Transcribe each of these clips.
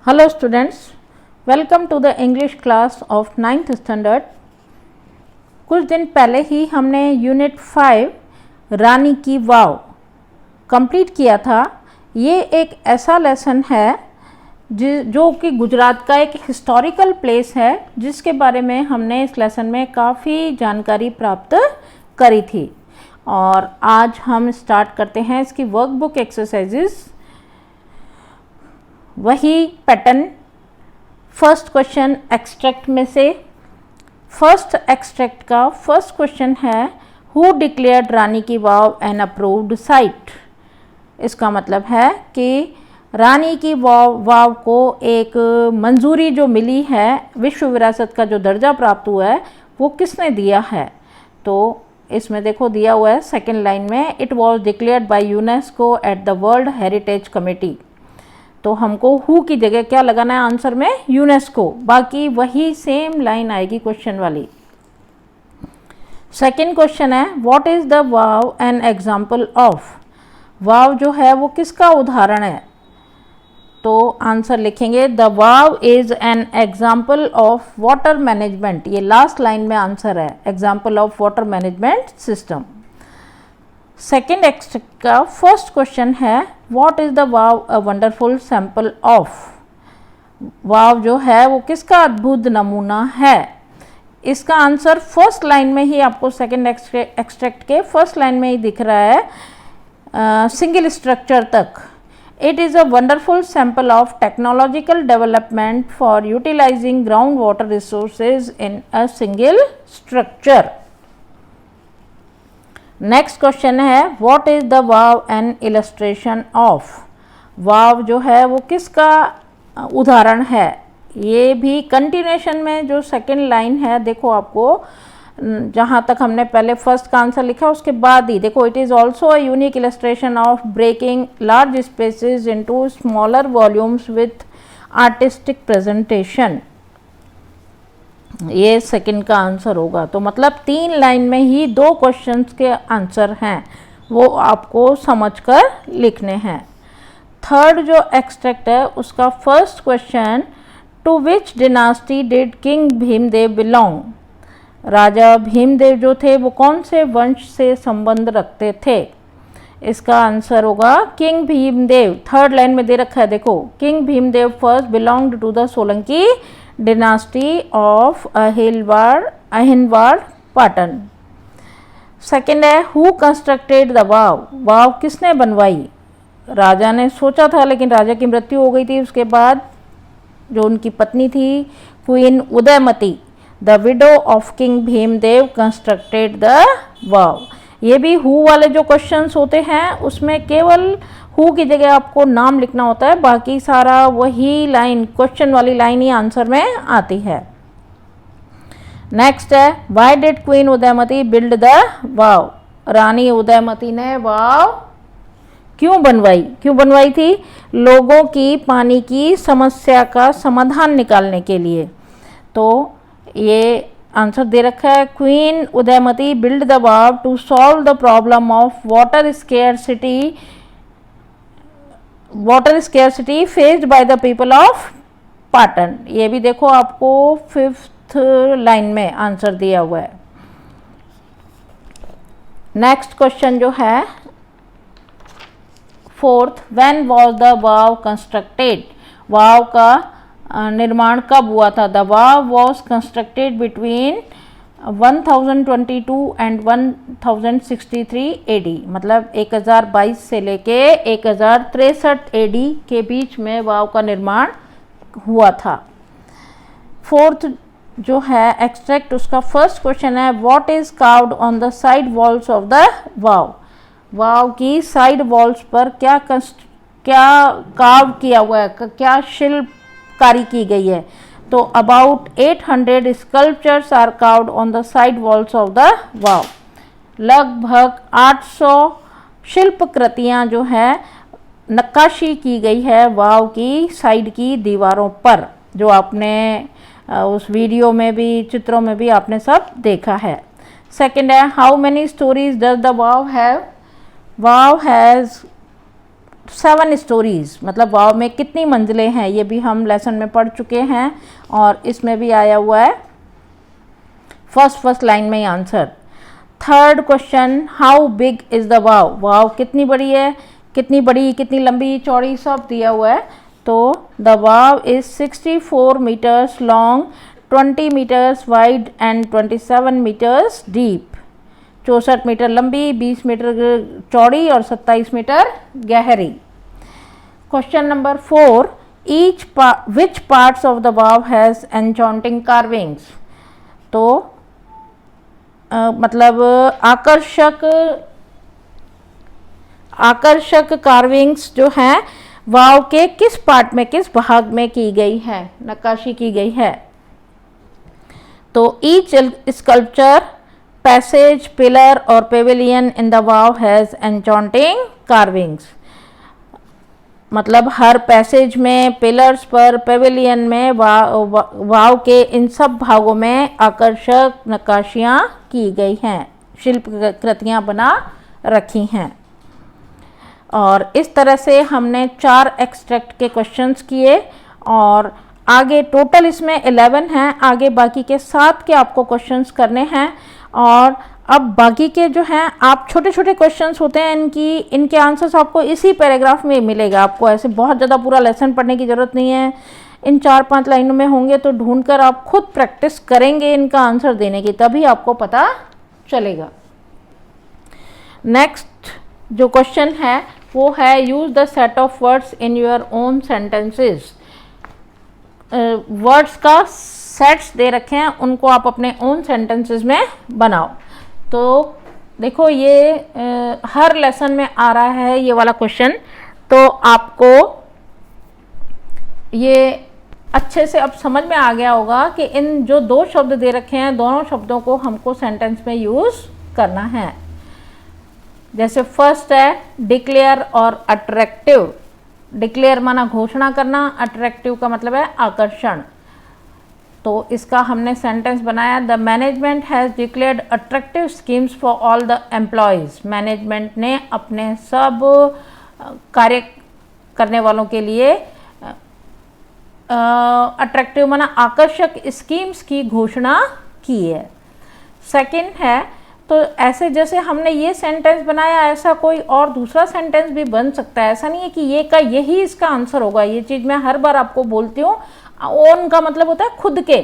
Hello students, welcome to the English class of 9th standard। कुछ दिन पहले ही हमने यूनिट 5 रानी की वाव कंप्लीट किया था। ये एक ऐसा लेसन है जो कि गुजरात का एक हिस्टोरिकल प्लेस है, जिसके बारे में हमने इस लेसन में काफ़ी जानकारी प्राप्त करी थी। और आज हम स्टार्ट करते हैं इसकी वर्कबुक एक्सरसाइजेस। वही पैटर्न, फर्स्ट क्वेश्चन एक्सट्रैक्ट में से। फर्स्ट एक्सट्रैक्ट का फर्स्ट क्वेश्चन है, हु डिक्लेयर्ड रानी की वाव एन अप्रूव्ड साइट। इसका मतलब है कि रानी की वाव को एक मंजूरी जो मिली है, विश्व विरासत का जो दर्जा प्राप्त हुआ है, वो किसने दिया है। तो इसमें देखो दिया हुआ है सेकेंड लाइन में, it was declared by UNESCO at the world heritage committee. तो हमको हु की जगह क्या लगाना है आंसर में, यूनेस्को। बाकी वही सेम लाइन आएगी क्वेश्चन वाली। सेकेंड क्वेश्चन है, what is the vav an example of. वाव जो है वो किसका उदाहरण है। तो आंसर लिखेंगे, the vav is an example of water management. ये लास्ट लाइन में आंसर है, example of water management system. Second extract का फर्स्ट क्वेश्चन है, what is the vav a wonderful sample of. वाव जो है वो किसका अद्भुत नमूना है। इसका आंसर फर्स्ट लाइन में ही आपको सेकेंड एक्सट्रैक्ट के फर्स्ट लाइन में ही दिख रहा है, सिंगल स्ट्रक्चर तक। It is a wonderful sample of technological development for utilising ground water resources in a single structure. Next question है, what is the vav an illustration of. वाव जो है वो किसका उदाहरण है। ये भी कंटिन्यूएशन में जो सेकेंड लाइन है, देखो आपको जहाँ तक हमने पहले फर्स्ट का आंसर लिखा उसके बाद ही देखो, it is also a unique illustration of breaking large spaces into smaller volumes with artistic presentation. ये सेकंड का आंसर होगा। तो मतलब तीन लाइन में ही दो क्वेश्चंस के आंसर हैं, वो आपको समझकर लिखने हैं। थर्ड जो एक्सट्रैक्ट है उसका first question, to which dynasty did king Bhimdev belong. राजा भीमदेव जो थे वो कौन से वंश से संबंध रखते थे। इसका आंसर होगा किंग भीमदेव। थर्ड लाइन में दे रखा है देखो, king Bhimdev first belonged to the Solanki dynasty of Anhilwad Patan. Second है, हु कंस्ट्रक्टेड द वाव। वाव किसने बनवाई। राजा ने सोचा था, लेकिन राजा की मृत्यु हो गई थी। उसके बाद जो उनकी पत्नी थी queen Udaymati, the widow of king Bhimdev constructed the vav. ये भी हु वाले जो क्वेश्चंस होते हैं उसमें केवल हु की जगह आपको नाम लिखना होता है, बाकी सारा वही लाइन क्वेश्चन वाली लाइन ही आंसर में आती है। नेक्स्ट है, why did queen Udayamati build the vav. रानी उदयमती ने वाव क्यों बनवाई थी। लोगों की पानी की समस्या का समाधान निकालने के लिए। तो ये आंसर दे रखा है, queen Udayamati build the vav to solve the problem of water scarcity faced by the people of Patan. ये भी देखो आपको फिफ्थ लाइन में आंसर दिया हुआ है। नेक्स्ट क्वेश्चन जो है fourth, when was the vav constructed. वाव का निर्माण कब हुआ था। The vav was constructed between 1022 and 1063 AD। मतलब 1022 से लेके 1063 AD के बीच में वाव का निर्माण हुआ था। फोर्थ जो है एक्सट्रैक्ट, उसका फर्स्ट क्वेश्चन है, what is carved on the side walls of the vav. वाव की साइड वॉल्स पर क्या कार्व किया हुआ है, क्या शिल्पकारी की गई है। तो about 800 sculptures are carved on the side walls of the vav. लगभग 800 शिल्पकृतियाँ जो है नक्काशी की गई है वाव की साइड की दीवारों पर, जो आपने उस वीडियो में भी चित्रों में भी आपने सब देखा है। सेकेंड है, how many stories does the wow have. Wow has 7 stories, मतलब वाव में कितनी मंजिलें हैं, ये भी हम लेसन में पढ़ चुके हैं और इसमें भी आया हुआ है फर्स्ट लाइन में ही answer. Third question, how big is the vav, वाव कितनी बड़ी है, कितनी बड़ी, कितनी लंबी चौड़ी, सब दिया हुआ है। तो the vav is 64 meters long, 20 meters wide and 27 meters deep. 64 meter लंबी, 20 मीटर चौड़ी और 27 मीटर गहरी। Question number 4, which parts of the vav has enchanting carvings. तो मतलब आकर्षक कार्विंग्स जो हैं वाव के किस पार्ट में, किस भाग में की गई है, नक्काशी की गई है। तो ईच स्कल्पचर, पैसेज, पिलर और pavilion in the vav has enchanting carvings. मतलब हर पैसेज में, पिलर्स पर, पेविलियन में, वाव के इन सब भागों में आकर्षक नक्काशियाँ की गई हैं, शिल्प कृतियाँ बना रखी हैं। और इस तरह से हमने 4 एक्सट्रैक्ट के क्वेश्चंस किए और आगे टोटल इसमें 11 हैं, आगे बाकी के 7 के आपको क्वेश्चंस करने हैं। और अब बाकी के जो हैं आप छोटे छोटे क्वेश्चंस होते हैं इनके आंसर्स आपको इसी पैराग्राफ में मिलेगा। आपको ऐसे बहुत ज़्यादा पूरा लेसन पढ़ने की ज़रूरत नहीं है, इन 4-5 लाइनों में होंगे तो ढूंढकर आप खुद प्रैक्टिस करेंगे इनका आंसर देने की, तभी आपको पता चलेगा। नेक्स्ट जो क्वेश्चन है वो है use the set of words in your own sentences. Words का सेट्स दे रखे हैं, उनको आप अपने ओन सेंटेंसेस में बनाओ। तो देखो ये हर लेसन में आ रहा है ये वाला क्वेश्चन, तो आपको ये अच्छे से अब समझ में आ गया होगा कि इन जो 2 शब्द दे रखे हैं दोनों शब्दों को हमको सेंटेंस में यूज करना है। जैसे फर्स्ट है डिक्लेयर और अट्रैक्टिव। डिक्लेयर माना घोषणा करना, अट्रैक्टिव का मतलब है आकर्षण। तो इसका हमने सेंटेंस बनाया, the management has declared attractive schemes for all the employees. Management ने अपने सब कार्य करने वालों के लिए अट्रैक्टिव माना आकर्षक स्कीम्स की घोषणा की है। सेकंड है, तो ऐसे जैसे हमने ये सेंटेंस बनाया ऐसा कोई और दूसरा सेंटेंस भी बन सकता है, ऐसा नहीं है कि ये का यही इसका आंसर होगा। ये चीज़ मैं हर बार आपको बोलती हूँ, ओन का मतलब होता है खुद के,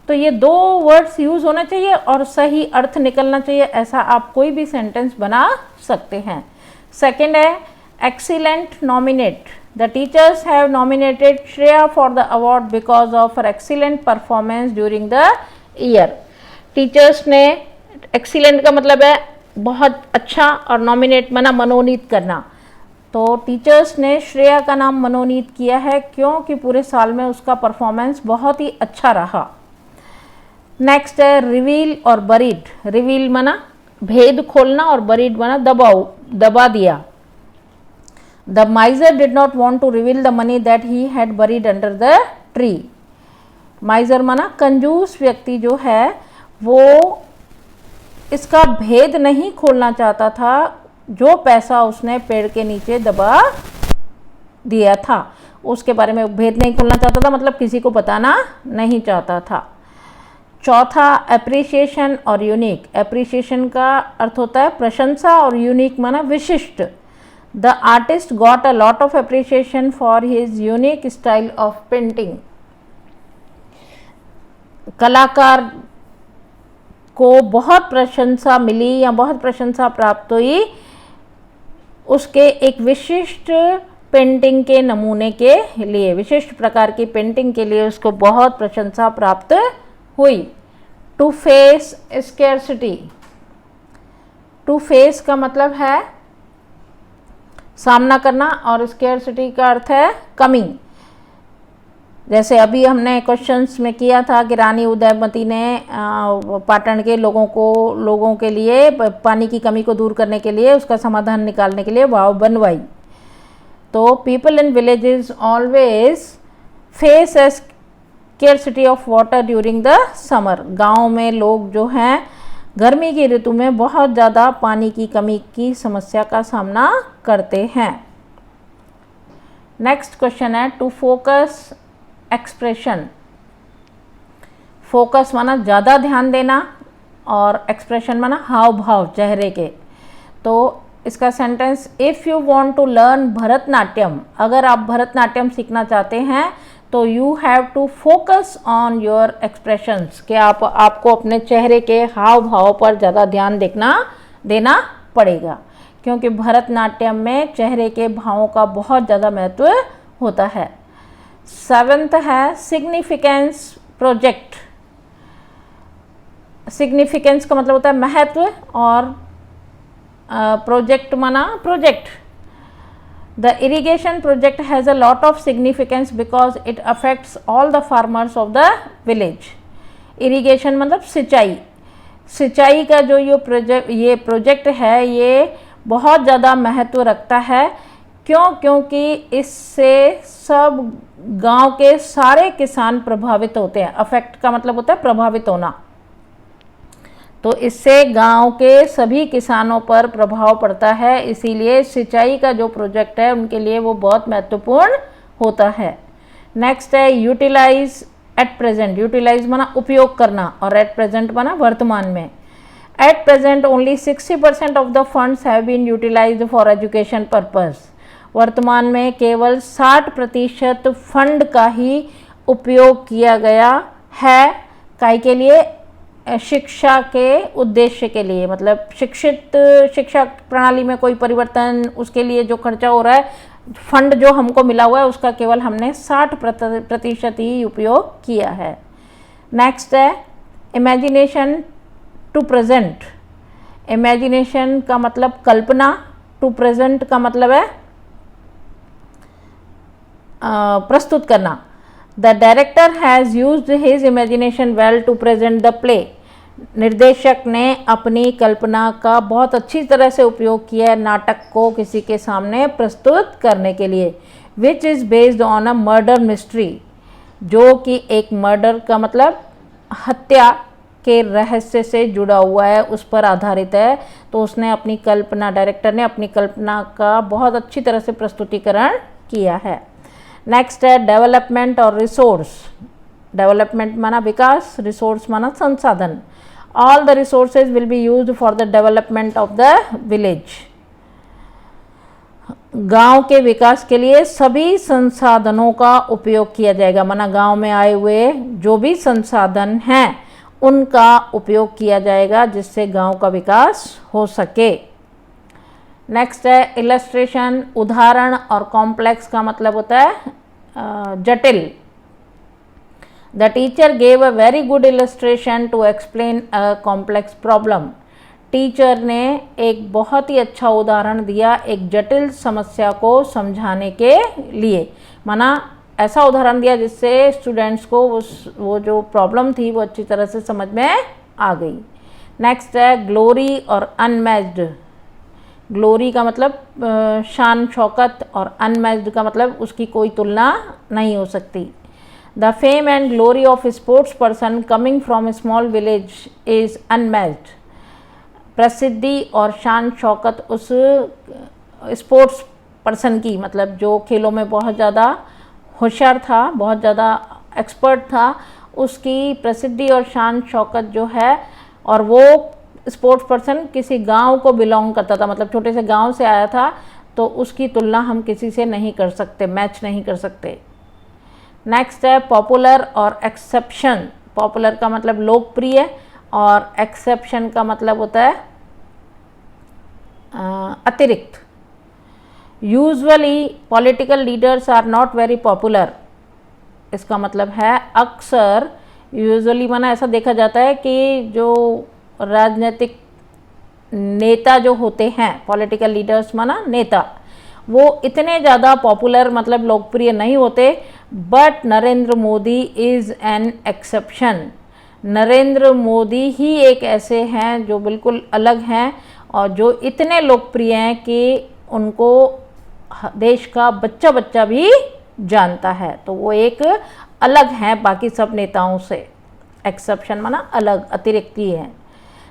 तो ये 2 वर्ड्स यूज होना चाहिए और सही अर्थ निकलना चाहिए, ऐसा आप कोई भी सेंटेंस बना सकते हैं। सेकंड है excellent nominate. The teachers have nominated Shreya for the award because of her excellent performance during the year. Teachers ने, एक्सीलेंट का मतलब है बहुत अच्छा और नॉमिनेट माना मनोनीत करना, तो टीचर्स ने श्रेया का नाम मनोनीत किया है क्योंकि पूरे साल में उसका परफॉर्मेंस बहुत ही अच्छा रहा। नेक्स्ट है रिवील और बरीड। रिवील माना भेद खोलना और बरीड माना दबा दिया। The miser did not want to reveal the money that he had buried under the tree. Miser माना कंजूस व्यक्ति जो है वो इसका भेद नहीं खोलना चाहता था, जो पैसा उसने पेड़ के नीचे दबा दिया था उसके बारे में भेद नहीं खोलना चाहता था, मतलब किसी को बताना नहीं चाहता था। चौथा एप्रिसिएशन और यूनिक। एप्रिसिएशन का अर्थ होता है प्रशंसा और यूनिक माना विशिष्ट। The artist got a lot of appreciation for his unique style of painting. कलाकार को बहुत प्रशंसा मिली या बहुत प्रशंसा प्राप्त हुई उसके एक विशिष्ट पेंटिंग के नमूने के लिए, विशिष्ट प्रकार की पेंटिंग के लिए उसको बहुत प्रशंसा प्राप्त हुई। To face scarcity. To face का मतलब है सामना करना और स्कैरसिटी का अर्थ है कमी। जैसे अभी हमने क्वेश्चंस में किया था कि रानी उदयमती ने पाटन के लोगों के लिए पानी की कमी को दूर करने के लिए, उसका समाधान निकालने के लिए वाव बनवाई। तो people in villages always face A scarcity of water during the summer. गाँव में लोग जो हैं गर्मी की ऋतु में बहुत ज़्यादा पानी की कमी की समस्या का सामना करते हैं। नेक्स्ट क्वेश्चन है टू फोकस एक्सप्रेशन। फोकस माना ज़्यादा ध्यान देना और एक्सप्रेशन माना हाव भाव चेहरे के। तो इसका sentence, if you want to learn Bharatanatyam, अगर आप भरतनाट्यम सीखना चाहते हैं तो you have to focus on your expressions, कि आपको अपने चेहरे के हाव भाव पर ज़्यादा ध्यान देना पड़ेगा, क्योंकि भरतनाट्यम में चेहरे के भावों का बहुत ज़्यादा महत्व होता है। 7th है सिग्निफिकेंस प्रोजेक्ट। सिग्निफिकेंस का मतलब होता है महत्व और प्रोजेक्ट माना project. The irrigation project has a lot of significance because it affects all the farmers of the village. Irrigation मतलब सिंचाई। सिंचाई का जो ये प्रोजेक्ट है ये बहुत ज़्यादा महत्व रखता है। क्योंकि इससे सब गांव के सारे किसान प्रभावित होते हैं। अफेक्ट का मतलब होता है प्रभावित होना, तो इससे गांव के सभी किसानों पर प्रभाव पड़ता है, इसीलिए सिंचाई का जो प्रोजेक्ट है उनके लिए वो बहुत महत्वपूर्ण होता है। नेक्स्ट है यूटिलाइज एट प्रेजेंट। यूटिलाइज माना उपयोग करना और एट प्रेजेंट माना वर्तमान में। At present only 60% of the funds have been utilised for education purpose. वर्तमान में केवल 60% फंड का ही उपयोग किया गया है। काहे के लिए? शिक्षा के उद्देश्य के लिए, मतलब शिक्षा प्रणाली में कोई परिवर्तन, उसके लिए जो खर्चा हो रहा है, फंड जो हमको मिला हुआ है उसका केवल हमने 60% ही उपयोग किया है। नेक्स्ट है इमेजिनेशन टू प्रेजेंट। इमेजिनेशन का मतलब कल्पना, टू प्रेजेंट का मतलब है प्रस्तुत करना। The director has used his imagination well to present the play. निर्देशक ने अपनी कल्पना का बहुत अच्छी तरह से उपयोग किया है नाटक को किसी के सामने प्रस्तुत करने के लिए। Which is based on a murder mystery, जो कि एक मर्डर का मतलब हत्या के रहस्य से जुड़ा हुआ है, उस पर आधारित है। तो उसने अपनी कल्पना, डायरेक्टर ने अपनी कल्पना का बहुत अच्छी तरह से प्रस्तुतिकरण किया है। नेक्स्ट है डेवलपमेंट और रिसोर्स। डेवलपमेंट माना विकास, रिसोर्स माना संसाधन। All the resources will be used for the development of the village. गांव के विकास के लिए सभी संसाधनों का उपयोग किया जाएगा, माना गांव में आए हुए जो भी संसाधन हैं उनका उपयोग किया जाएगा जिससे गांव का विकास हो सके। नेक्स्ट है इलस्ट्रेशन, उदाहरण, और कॉम्प्लेक्स का मतलब होता है जटिल। The teacher gave a very good illustration to explain a complex problem. Teacher ने एक बहुत ही अच्छा उदाहरण दिया एक जटिल समस्या को समझाने के लिए, माना ऐसा उदाहरण दिया जिससे स्टूडेंट्स को वो जो प्रॉब्लम थी वो अच्छी तरह से समझ में आ गई। नेक्स्ट है ग्लोरी और अनमैच्ड। ग्लोरी का मतलब शान शौकत और अनमैच्ड का मतलब उसकी कोई तुलना नहीं हो सकती। The fame and glory of sports person coming from A small village is unmatched. प्रसिद्धि और शान शौकत उस स्पोर्ट्स पर्सन की, मतलब जो खेलों में बहुत ज़्यादा होशियार था, बहुत ज़्यादा एक्सपर्ट था, उसकी प्रसिद्धि और शान शौकत जो है, और वो स्पोर्ट्स पर्सन किसी गांव को बिलोंग करता था, मतलब छोटे से गांव से आया था, तो उसकी तुलना हम किसी से नहीं कर सकते, मैच नहीं कर सकते। नेक्स्ट है पॉपुलर और एक्सेप्शन। पॉपुलर का मतलब लोकप्रिय और एक्सेप्शन का मतलब होता है अतिरिक्त। Usually political leaders are not very popular. इसका मतलब है अक्सर, यूजुअली माना ऐसा देखा जाता है कि जो राजनीतिक नेता जो होते हैं, पॉलिटिकल लीडर्स माना नेता, वो इतने ज़्यादा पॉपुलर मतलब लोकप्रिय नहीं होते। But Narendra Modi is an exception. Narendra Modi ही एक ऐसे हैं जो बिल्कुल अलग हैं और जो इतने लोकप्रिय हैं कि उनको देश का बच्चा बच्चा भी जानता है, तो वो एक अलग हैं बाकी सब नेताओं से। एक्सेप्शन माना अलग, अतिरिक्त ही है।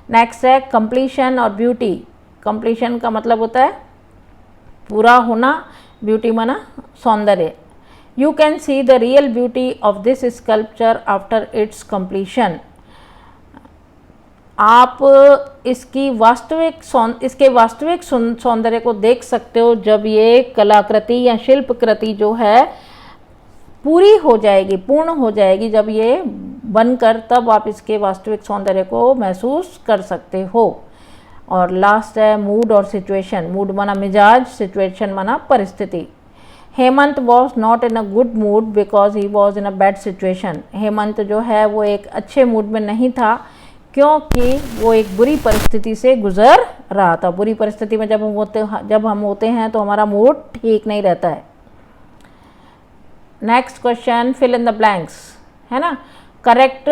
नेक्स्ट है कंप्लीशन और ब्यूटी। कंप्लीशन का मतलब होता है पूरा होना, ब्यूटी माना सौंदर्य। You can see the real beauty of this sculpture after it's completion. आप इसके वास्तविक सौंदर्य को देख सकते हो जब ये कलाकृति या शिल्प कृति जो है पूरी हो जाएगी, पूर्ण हो जाएगी, जब ये बनकर, तब आप इसके वास्तविक सौंदर्य को महसूस कर सकते हो। और लास्ट है मूड और सिचुएशन। मूड माना मिजाज, सिचुएशन माना परिस्थिति। Hemant was not in a good mood because he was in a bad situation. Hemant जो है वो एक अच्छे मूड में नहीं था क्योंकि वो एक बुरी परिस्थिति से गुजर रहा था। बुरी परिस्थिति में जब हम होते हैं तो हमारा मूड ठीक नहीं रहता है। Next question, fill in the blanks, है ना। Correct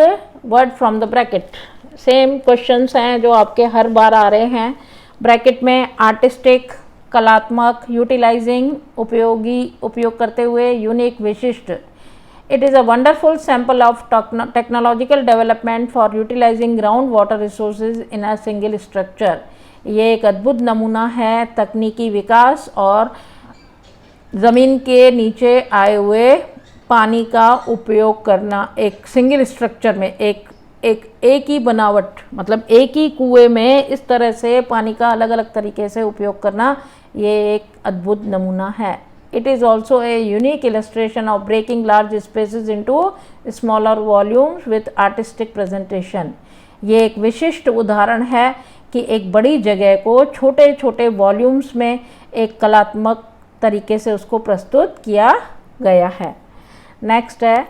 word from the bracket. Same questions हैं जो आपके हर बार आ रहे हैं। ब्रैकेट में आर्टिस्टिक, कलात्मक, यूटिलाइजिंग, उपयोगी, उपयोग करते हुए, यूनिक, विशिष्ट। It is a wonderful sample of technological development for utilising ground water resources in a single structure. ये एक अद्भुत नमूना है तकनीकी विकास और ज़मीन के नीचे आए हुए पानी का उपयोग करना एक सिंगल स्ट्रक्चर में, एक ही बनावट, मतलब एक ही कुएं में इस तरह से पानी का अलग अलग तरीके से उपयोग करना, ये एक अद्भुत नमूना है। It is also a unique illustration of breaking large spaces into smaller volumes with artistic presentation. ये एक विशिष्ट उदाहरण है कि एक बड़ी जगह को छोटे छोटे वॉल्यूम्स में एक कलात्मक तरीके से उसको प्रस्तुत किया गया है। नेक्स्ट है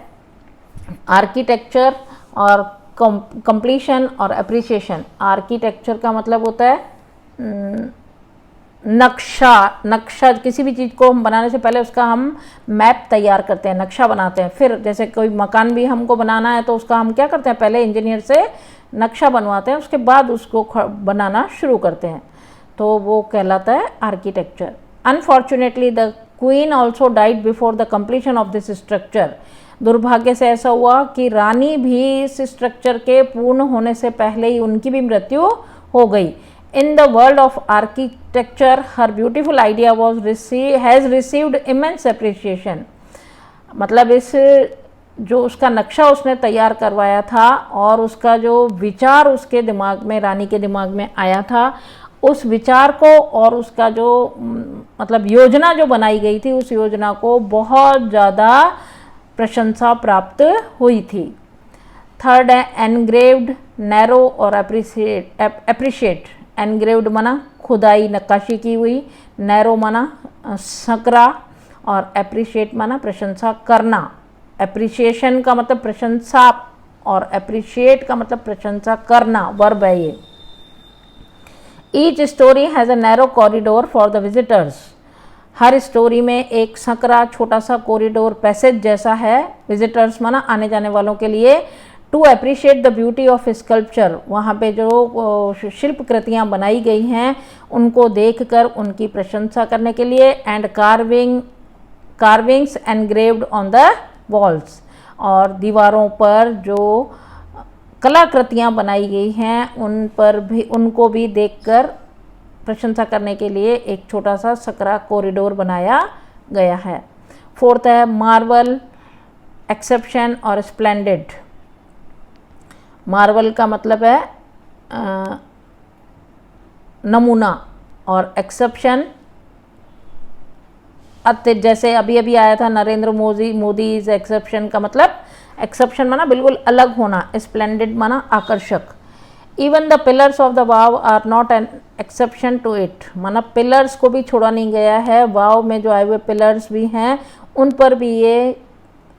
आर्किटेक्चर और कंप्लीशन और एप्रिसिएशन। आर्किटेक्चर का मतलब होता है नक्शा। किसी भी चीज़ को हम बनाने से पहले उसका हम मैप तैयार करते हैं, नक्शा बनाते हैं। फिर जैसे कोई मकान भी हमको बनाना है तो उसका हम क्या करते हैं, पहले इंजीनियर से नक्शा बनवाते हैं, उसके बाद उसको बनाना शुरू करते हैं, तो वो कहलाता है architecture. Unfortunately the queen also died before the completion of this structure. दुर्भाग्य से ऐसा हुआ कि रानी भी इस स्ट्रक्चर के पूर्ण होने से पहले ही उनकी भी मृत्यु हो गई। In the world of architecture, her beautiful idea has received immense appreciation. मतलब इस जो उसका नक्शा उसने तैयार करवाया था और उसका जो विचार उसके दिमाग में, रानी के दिमाग में आया था, उस विचार को और उसका जो मतलब योजना जो बनाई गई थी, उस योजना को बहुत ज़्यादा प्रशंसा प्राप्त हुई थी। थर्ड है एनग्रेव्ड, नैरो और एप्रिशिएट। एनग्रेव्ड माना खुदाई, नक्काशी की हुई, नैरो माना संकरा और एप्रिशिएट माना प्रशंसा करना। एप्रिशिएशन का मतलब प्रशंसा और एप्रिशिएट का मतलब प्रशंसा करना, वर्ब है ये। Each story has a narrow corridor for the visitors. Her story में एक संकरा छोटा सा कॉरिडोर, पैसेज जैसा है, विजिटर्स माना आने जाने वालों के लिए। To appreciate the beauty of sculpture, वहाँ पे जो शिल्प कृतियाँ बनाई गई हैं उनको देखकर उनकी प्रशंसा करने के लिए। And carvings engraved on the walls, और दीवारों पर जो कलाकृतियाँ बनाई गई हैं उन पर भी, उनको भी देखकर प्रशंसा करने के लिए एक छोटा सा सकरा कॉरिडोर बनाया गया है। फोर्थ है मार्वल, एक्सेप्शन और स्प्लेंडेड। मार्वल का मतलब है नमूना, और एक्सेप्शन जैसे अभी अभी आया था नरेंद्र मोदी इज एक्सेप्शन का मतलब, एक्सेप्शन माना बिल्कुल अलग होना, स्प्लेंडेड माना आकर्षक। Even the pillars of the vav are not an exception to it, माना पिलर्स को भी छोड़ा नहीं गया है। वाव में जो आए हुए पिलर्स भी हैं उन पर भी ये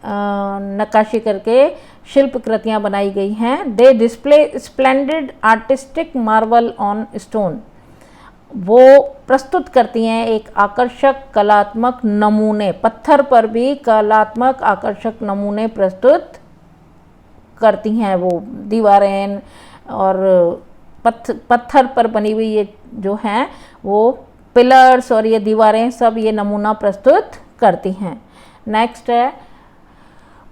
नक्काशी करके शिल्प कृतियाँ बनाई गई हैं। They display splendid artistic marvel on stone, वो प्रस्तुत करती हैं एक आकर्षक कलात्मक नमूने, पत्थर पर भी कलात्मक आकर्षक नमूने प्रस्तुत करती हैं। वो दीवारें और पत्थर पर बनी हुई ये जो हैं वो पिलर्स और ये दीवारें सब ये नमूना प्रस्तुत करती हैं। नेक्स्ट है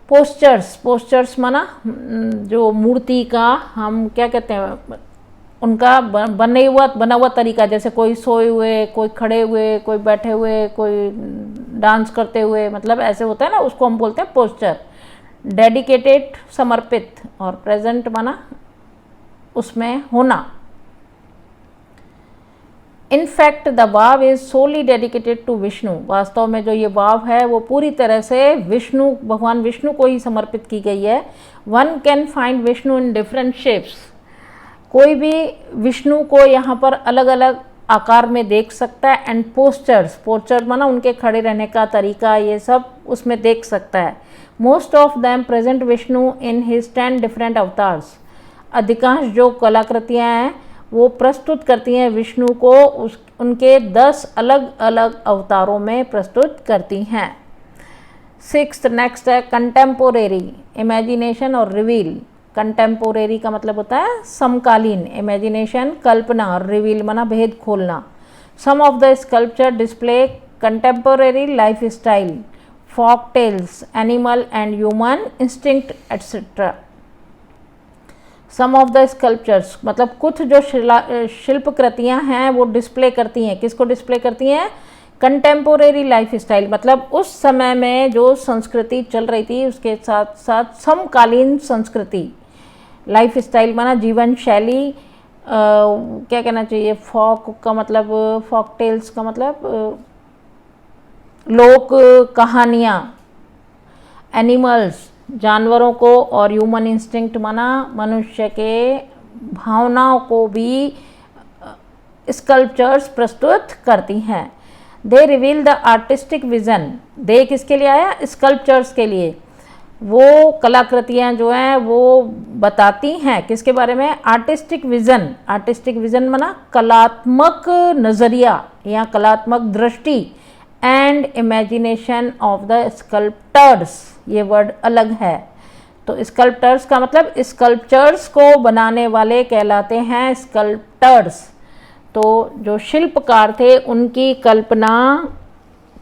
पोस्चर्स। पोस्चर्स माना जो मूर्ति का हम क्या कहते हैं, उनका बना हुआ तरीका, जैसे कोई सोए हुए, कोई खड़े हुए, कोई बैठे हुए, कोई डांस करते हुए, मतलब ऐसे होता है ना, उसको हम बोलते हैं पोस्चर। डेडिकेटेड समर्पित, और प्रेजेंट माना उसमें होना। In fact the vav is solely dedicated to Vishnu, वास्तव में जो ये वाव है वो पूरी तरह से विष्णु, भगवान विष्णु को ही समर्पित की गई है। One can find Vishnu in different shapes, कोई भी विष्णु को यहाँ पर अलग अलग आकार में देख सकता है। एंड पोस्चर्स, पोस्चर माना उनके खड़े रहने का तरीका, ये सब उसमें देख सकता है। Most of them present Vishnu in his 10 different avatars, अधिकांश जो कलाकृतियाँ हैं वो प्रस्तुत करती हैं विष्णु को उनके 10 अलग अलग अवतारों में प्रस्तुत करती हैं। सिक्स्थ नेक्स्ट है कंटेम्पोरेरी, इमेजिनेशन और रिवील। कंटेम्पोरेरी का मतलब होता है समकालीन, इमेजिनेशन कल्पना, और रिवील माना भेद खोलना। Some of the sculpture display contemporary life style, folk tales, animal and human instinct etc. Some of the sculptures मतलब कुछ जो शिल्प कृतियाँ हैं वो डिस्प्ले करती हैं, किसको डिस्प्ले करती हैं? कंटेम्पोरेरी लाइफ स्टाइल, मतलब उस समय में जो संस्कृति चल रही थी उसके साथ साथ समकालीन संस्कृति। लाइफ स्टाइल माना जीवन शैली, क्या कहना चाहिए, फॉक का मतलब, फॉक टेल्स का मतलब लोक कहानियाँ, एनिमल्स जानवरों को, और ह्यूमन इंस्टिंक्ट माना मनुष्य के भावनाओं को भी स्कल्पचर्स प्रस्तुत करती हैं। They reveal the artistic vision, they किसके लिए आया? स्कल्पचर्स के लिए। वो कलाकृतियाँ जो हैं वो बताती हैं किसके बारे में? Artistic vision. आर्टिस्टिक विजन माना कलात्मक नज़रिया या कलात्मक दृष्टि, and imagination of the sculptors, ये वर्ड अलग है। तो स्कल्प्टर्स का मतलब स्कल्पचर्स को बनाने वाले कहलाते हैं स्कल्प्टर्स। तो जो शिल्पकार थे उनकी कल्पना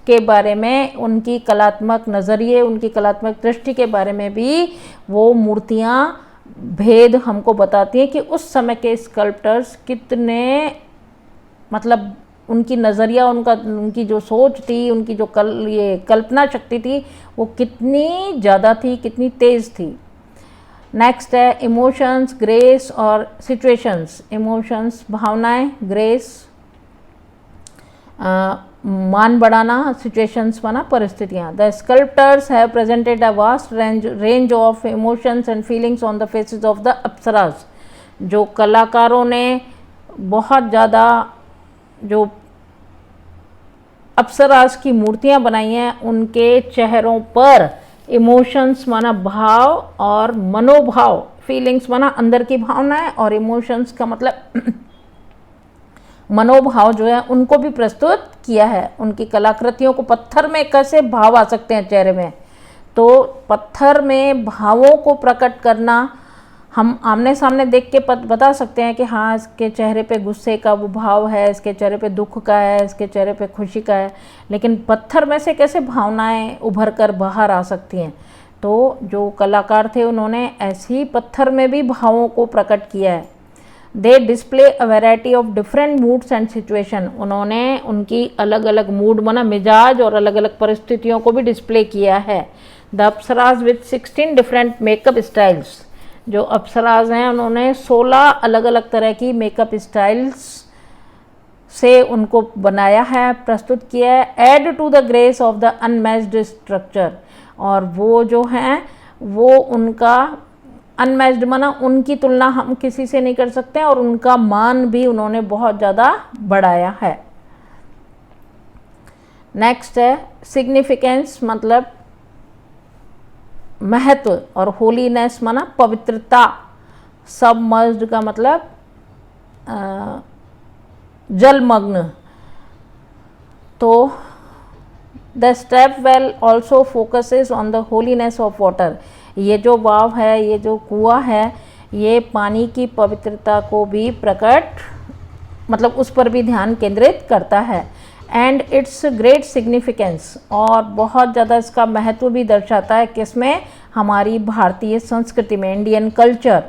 के बारे में, उनकी कलात्मक नज़रिए, उनकी कलात्मक दृष्टि के बारे में भी वो मूर्तियाँ भेद हमको बताती हैं कि उस समय के स्कल्प्टर्स कितने, मतलब उनकी नज़रिया, उनकी जो सोच थी, उनकी जो ये कल्पना शक्ति थी वो कितनी ज़्यादा थी, कितनी तेज़ थी। नेक्स्ट है इमोशंस, ग्रेस और सिचुएशंस। इमोशंस भावनाएं, ग्रेस मान बढ़ाना, सिचुएशंस माना परिस्थितियाँ। The sculptors have presented a vast range of emotions and feelings on the faces of the apsaras. जो कलाकारों ने बहुत ज़्यादा जो अप्सरास की मूर्तियां बनाई हैं उनके चेहरों पर इमोशंस माना भाव और मनोभाव, फीलिंग्स माना अंदर की भावनाएं, और इमोशंस का मतलब मनोभाव जो है उनको भी प्रस्तुत किया है। उनकी कलाकृतियों को पत्थर में कैसे भाव आ सकते हैं चेहरे में, तो पत्थर में भावों को प्रकट करना हम आमने सामने देख के बता सकते हैं कि हाँ इसके चेहरे पे गुस्से का वो भाव है, इसके चेहरे पे दुख का है, इसके चेहरे पे खुशी का है, लेकिन पत्थर में से कैसे भावनाएं उभर कर बाहर आ सकती हैं। तो जो कलाकार थे उन्होंने ऐसे ही पत्थर में भी भावों को प्रकट किया है। They display a variety of different moods and situation, उन्होंने उनकी अलग अलग मूड माना मिजाज और अलग अलग परिस्थितियों को भी डिस्प्ले किया है। The apsaras with 16 different makeup styles, जो अप्सराज हैं उन्होंने 16 अलग अलग तरह की मेकअप स्टाइल्स से उनको बनाया है, प्रस्तुत किया है। Add to the grace of the unmatched structure, और वो जो हैं वो उनका अनमैच्ड माना उनकी तुलना हम किसी से नहीं कर सकते हैं, और उनका मान भी उन्होंने बहुत ज़्यादा बढ़ाया है। नेक्स्ट है सिग्निफिकेंस, मतलब महत्व, और होलीनेस माना पवित्रता। सबमर्ज्ड का मतलब जलमग्न। तो the step well also focuses on the holiness of water, ये जो वाव है, ये जो कुआं है, ये पानी की पवित्रता को भी प्रकट, मतलब उस पर भी ध्यान केंद्रित करता है। एंड इट्स ग्रेट सिग्निफिकेंस, और बहुत ज़्यादा इसका महत्व भी दर्शाता है किसमें? हमारी भारतीय संस्कृति में, Indian culture.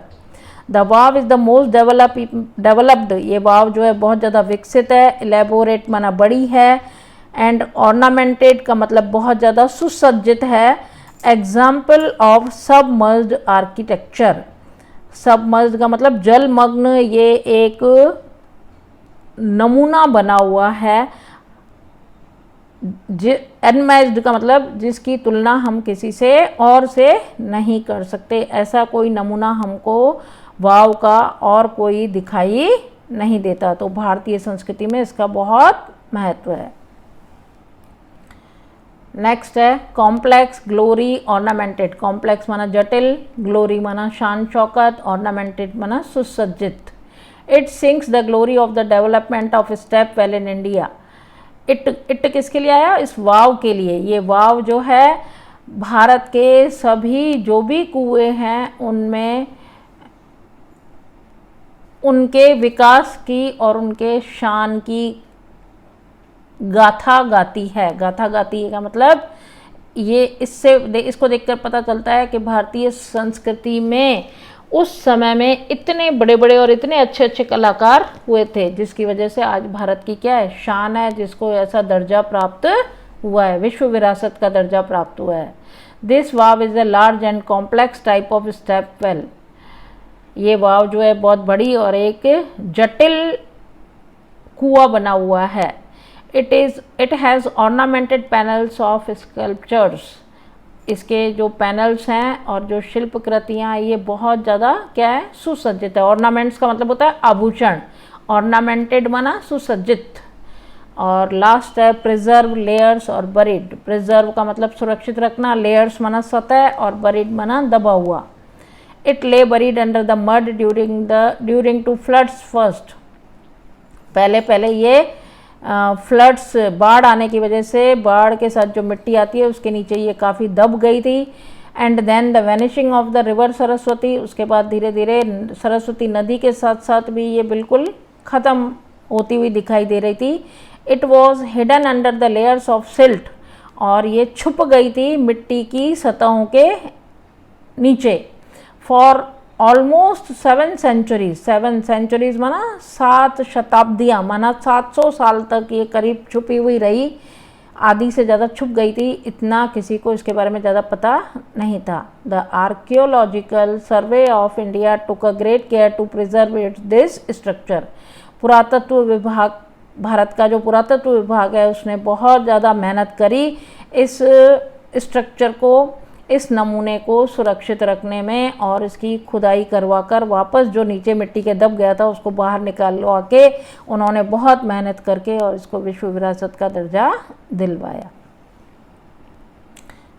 The wow is the most developed, ये वाव जो है बहुत ज़्यादा विकसित है। इलेबोरेट माना बड़ी है। एंड ऑर्नामेंटेड का मतलब बहुत ज़्यादा सुसज्जित है। Example of submerged architecture, submerged का मतलब जलमग्न, ये एक नमूना बना हुआ है। अनमैच्ड का मतलब जिसकी तुलना हम किसी से और से नहीं कर सकते, ऐसा कोई नमूना हमको वाव का और कोई दिखाई नहीं देता। तो भारतीय संस्कृति में इसका बहुत महत्व है। नेक्स्ट है कॉम्प्लेक्स, ग्लोरी, ऑर्नामेंटेड। कॉम्प्लेक्स माना जटिल, ग्लोरी माना शान शौकत, ऑर्नामेंटेड माना सुसज्जित। It sings the glory of the development of step well in India. It किसके लिए आया? इस वाव के लिए। ये वाव जो है भारत के सभी जो भी कुएं हैं उनमें उनके विकास की और उनके शान की गाथा गाती है। गाथा गाती है का मतलब ये इसको देखकर पता चलता है कि भारतीय संस्कृति में उस समय में इतने बड़े बड़े और इतने अच्छे अच्छे कलाकार हुए थे, जिसकी वजह से आज भारत की क्या है? शान है, जिसको ऐसा दर्जा प्राप्त हुआ है, विश्व विरासत का दर्जा प्राप्त हुआ है। This wow is a large and complex type of step well. ये वाव जो है बहुत बड़ी और एक जटिल कुआं बना हुआ है। It has ornamented panels of sculptures. इसके जो पैनल्स हैं और जो शिल्पकृतियाँ ये बहुत ज़्यादा क्या है? सुसज्जित है। ऑर्नामेंट्स का मतलब होता है आभूषण, ऑर्नामेंटेड माना सुसज्जित। और लास्ट है प्रिजर्व, लेयर्स और बरीड। प्रिजर्व का मतलब सुरक्षित रखना, लेयर्स माना सतह और बरीड माना दबा हुआ। It lay buried under the mud during to floods first. पहले ये फ्लड्स, बाढ़ आने की वजह से, बाढ़ के साथ जो मिट्टी आती है उसके नीचे ये काफ़ी दब गई थी। And then the vanishing of the river Saraswati. उसके बाद धीरे धीरे सरस्वती नदी के साथ साथ भी ये बिल्कुल ख़त्म होती हुई दिखाई दे रही थी। It was hidden under the layers of silt. और ये छुप गई थी मिट्टी की सतहों के नीचे। फॉर ऑलमोस्ट 7 सेंचुरीज, 7 सेंचुरीज माना 7 शताब्दियाँ, माना 700 साल तक ये करीब छुपी हुई रही। आधी से ज़्यादा छुप गई थी, इतना किसी को इसके बारे में ज़्यादा पता नहीं था। The archaeological survey of India took a great care to preserve this structure. पुरातत्व विभाग, भारत का जो पुरातत्व विभाग है उसने बहुत ज़्यादा मेहनत करी इस स्ट्रक्चर को, इस नमूने को सुरक्षित रखने में, और इसकी खुदाई करवा कर वापस जो नीचे मिट्टी के दब गया था उसको बाहर निकालवा के उन्होंने बहुत मेहनत करके और इसको विश्व विरासत का दर्जा दिलवाया।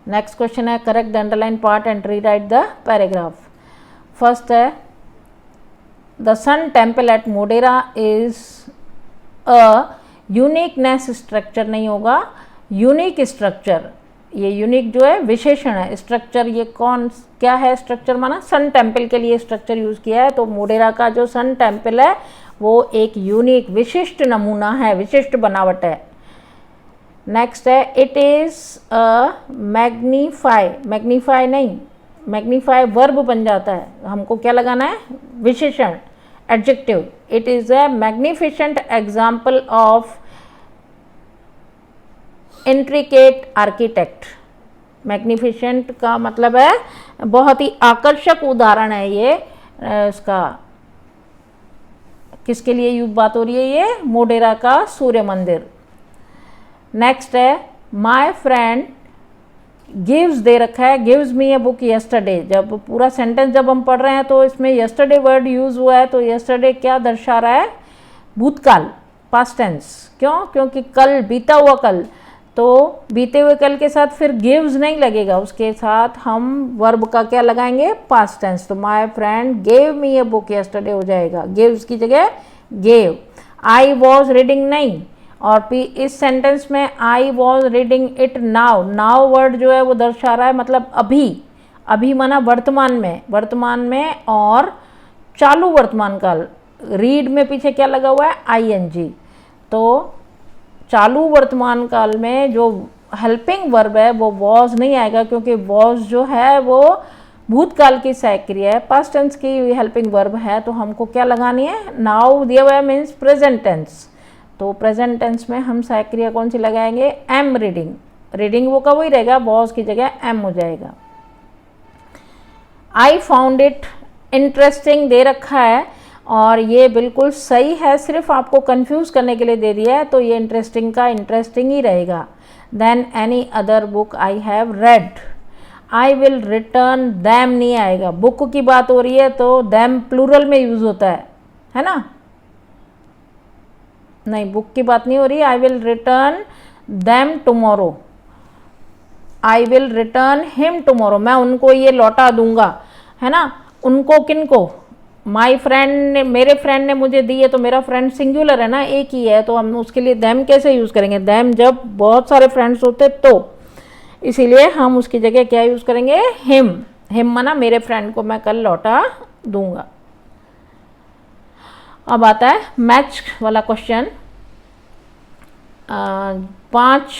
नेक्स्ट क्वेश्चन है correct the underline part and rewrite the paragraph. First है the sun temple at Modhera is a uniqueness structure, नहीं होगा यूनिक स्ट्रक्चर। ये यूनिक जो है विशेषण है, स्ट्रक्चर ये क्या है? स्ट्रक्चर माना सन टेम्पल के लिए स्ट्रक्चर यूज़ किया है। तो मोडेरा का जो सन टेम्पल है वो एक यूनिक विशिष्ट नमूना है, विशिष्ट बनावट है। नेक्स्ट है it is a magnify, magnify नहीं, मैग्नीफाई वर्ब बन जाता है, हमको क्या लगाना है? विशेषण, adjective. It is a magnificent example of intricate architect. Magnificent का मतलब है बहुत ही आकर्षक उदाहरण है ये। इसका किसके लिए बात हो रही है? ये मोडेरा का सूर्य मंदिर। नेक्स्ट है माय फ्रेंड गिव्स दे रखा है, gives me a book yesterday. जब पूरा सेंटेंस जब हम पढ़ रहे हैं तो इसमें यस्टरडे वर्ड यूज हुआ है। तो यस्टरडे क्या दर्शा रहा है? भूतकाल, पास्ट टेंस। क्यों? क्योंकि कल, बीता हुआ कल, तो बीते हुए कल के साथ फिर गिव्स नहीं लगेगा, उसके साथ हम वर्ब का क्या लगाएंगे? Past tense. तो my friend gave me a book yesterday हो जाएगा, गिव्स की जगह गेव। आई वॉज रीडिंग नहीं, और इस सेंटेंस में I was reading it now. Now word जो है वो दर्शा रहा है मतलब अभी, अभी माना वर्तमान में, वर्तमान में और चालू वर्तमान काल। रीड में पीछे क्या लगा हुआ है? ING। तो चालू वर्तमान काल में जो हेल्पिंग वर्ब है वो वॉज नहीं आएगा, क्योंकि वॉज जो है वो भूतकाल की सहायक क्रिया है, पास्ट टेंस की हेल्पिंग वर्ब है, तो हमको क्या लगानी है, नाउ दिया हुआ है मीन्स प्रेजेंट टेंस, तो प्रेजेंट टेंस में हम सहायक क्रिया कौन सी लगाएंगे, एम रीडिंग, रीडिंग वो का वही रहेगा, वॉज की जगह एम हो जाएगा। I found it interesting they रखा है और ये बिल्कुल सही है, सिर्फ आपको कंफ्यूज करने के लिए दे दिया है, तो ये इंटरेस्टिंग का इंटरेस्टिंग ही रहेगा। Then any other book I have read, I will return them नहीं आएगा, बुक की बात हो रही है तो दैम प्लूरल में यूज होता है ना, नहीं बुक की बात नहीं हो रही, आई will return them tomorrow, I will return him tomorrow, मैं उनको ये लौटा दूंगा, है ना, उनको किनको, माई फ्रेंड ने, मेरे फ्रेंड ने मुझे दी है, तो मेरा फ्रेंड सिंगुलर है ना, एक ही है, तो हम उसके लिए दैम कैसे यूज़ करेंगे, दैम जब बहुत सारे फ्रेंड्स होते तो, इसीलिए हम उसकी जगह क्या यूज़ करेंगे, हिम, हिम माना मेरे फ्रेंड को मैं कल लौटा दूंगा। अब आता है मैच वाला क्वेश्चन। 5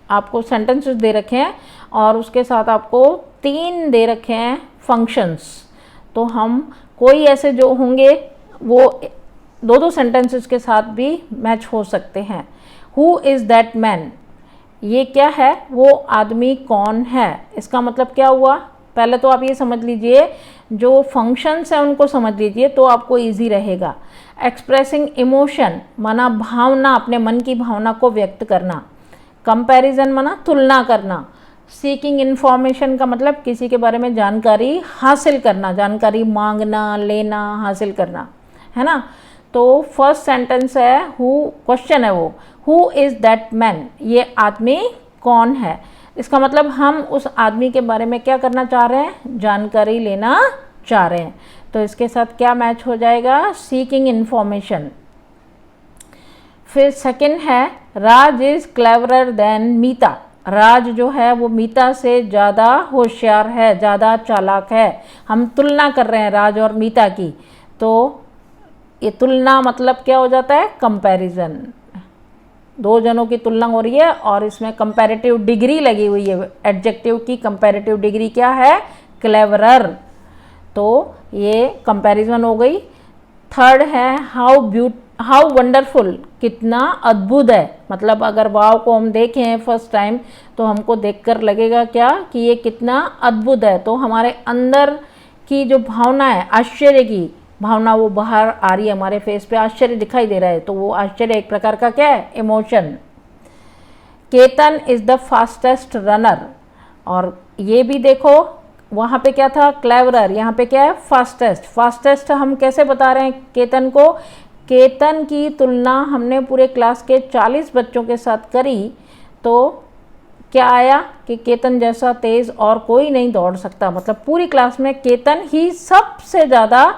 आपको सेंटेंसेस दे रखे हैं और उसके साथ आपको 3 दे रखे हैं फंक्शंस, तो हम कोई ऐसे जो होंगे वो 2-2 सेंटेंसेस के साथ भी मैच हो सकते हैं। हु इज़ दैट मैन, ये क्या है, वो आदमी कौन है, इसका मतलब क्या हुआ, पहले तो आप ये समझ लीजिए, जो फंक्शंस हैं उनको समझ लीजिए तो आपको इजी रहेगा। एक्सप्रेसिंग इमोशन माना भावना, अपने मन की भावना को व्यक्त करना। कंपैरिजन माना तुलना करना। सीकिंग इन्फॉर्मेशन का मतलब किसी के बारे में जानकारी हासिल करना, जानकारी मांगना, लेना, हासिल करना, है ना। तो फर्स्ट सेंटेंस है हु, क्वेश्चन है वो, हु इज़ दैट मैन, ये आदमी कौन है, इसका मतलब हम उस आदमी के बारे में क्या करना चाह रहे हैं, जानकारी लेना चाह रहे हैं, तो इसके साथ क्या मैच हो जाएगा, सीकिंग इन्फॉर्मेशन। फिर सेकंड है राज इज क्लेवरर देन मीता, राज जो है वो मीता से ज़्यादा होशियार है, ज़्यादा चालाक है, हम तुलना कर रहे हैं राज और मीता की, तो ये तुलना मतलब क्या हो जाता है, कंपैरिजन, 2 जनों की तुलना हो रही है और इसमें कंपैरेटिव डिग्री लगी हुई है, एडजेक्टिव की कंपैरेटिव डिग्री क्या है, क्लेवरर, तो ये कंपैरिजन हो गई। थर्ड है हाउ वंडरफुल, कितना अद्भुत है, मतलब अगर वाव को हम देखें फर्स्ट टाइम तो हमको देखकर लगेगा क्या कि ये कितना अद्भुत है, तो हमारे अंदर की जो भावना है, आश्चर्य की भावना, वो बाहर आ रही है, हमारे फेस पे आश्चर्य दिखाई दे रहा है, तो वो आश्चर्य एक प्रकार का क्या है, emotion. Ketan is the fastest runner, और ये भी देखो वहाँ पे क्या था, क्लेवरर, यहाँ पे क्या है, फास्टेस्ट। फास्टेस्ट हम कैसे बता रहे हैं केतन को, केतन की तुलना हमने पूरे क्लास के 40 बच्चों के साथ करी, तो क्या आया कि केतन जैसा तेज़ और कोई नहीं दौड़ सकता, मतलब पूरी क्लास में केतन ही सबसे ज़्यादा